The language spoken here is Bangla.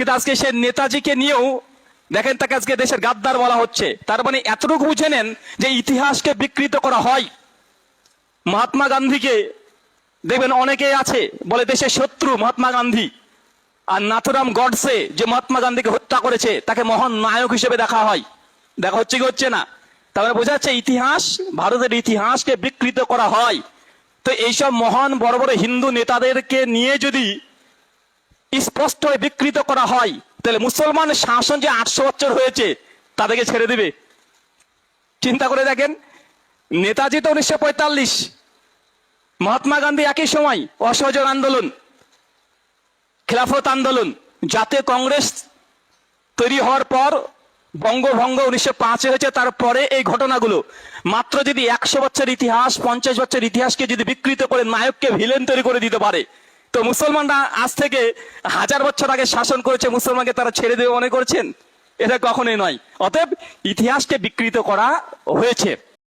কিন্তু আজকে সে নেতাজিকে নিয়েও দেখেন তাকে আজকে দেশের গাদ্দার বলা হচ্ছে। তার মানে এতটুকু বুঝে নেন যে ইতিহাসকে বিকৃত করা হয়। মহাত্মা গান্ধীকে দেখবেন অনেকে আছে বলে দেশের শত্রু মহাত্মা গান্ধী, আর নাথুরাম গডসে যে মহাত্মা গান্ধীকে হত্যা করেছে তাকে মহান নায়ক হিসেবে দেখা হয়। দেখা হচ্ছে কি হচ্ছে না? তারপরে বোঝা যাচ্ছে ইতিহাস, ভারতের ইতিহাসকে বিকৃত করা হয়। তো এইসব মহান বড় বড় হিন্দু নেতাদেরকে নিয়ে যদি স্পষ্ট বিকৃত করা হয়, তাহলে মুসলমান শাসন যে 800 বছর হয়েছে তাদেরকে ছেড়ে দিবে? চিন্তা করে দেখেন, নেতাজি তো 1945, মহাত্মা গান্ধী একই সময়, অসহযোগ আন্দোলন, খেলাফত আন্দোলন, জাতীয় কংগ্রেস তৈরি হওয়ার পর বঙ্গভঙ্গ 1905 হয়েছে। তারপরে এই ঘটনাগুলো মাত্র যদি 100 বছর ইতিহাস, 50 বছর ইতিহাসকে যদি বিকৃত করে নায়ককে ভিলেন তৈরি করে দিতে পারে, তো মুসলমানরা আজ থেকে 1000 বছর আগে শাসন করেছে, মুসলমানকে তারা ছেড়ে দেবে মনে করছেন? এটা কখনোই নয়। অতএব ইতিহাসকে বিকৃত করা হয়েছে।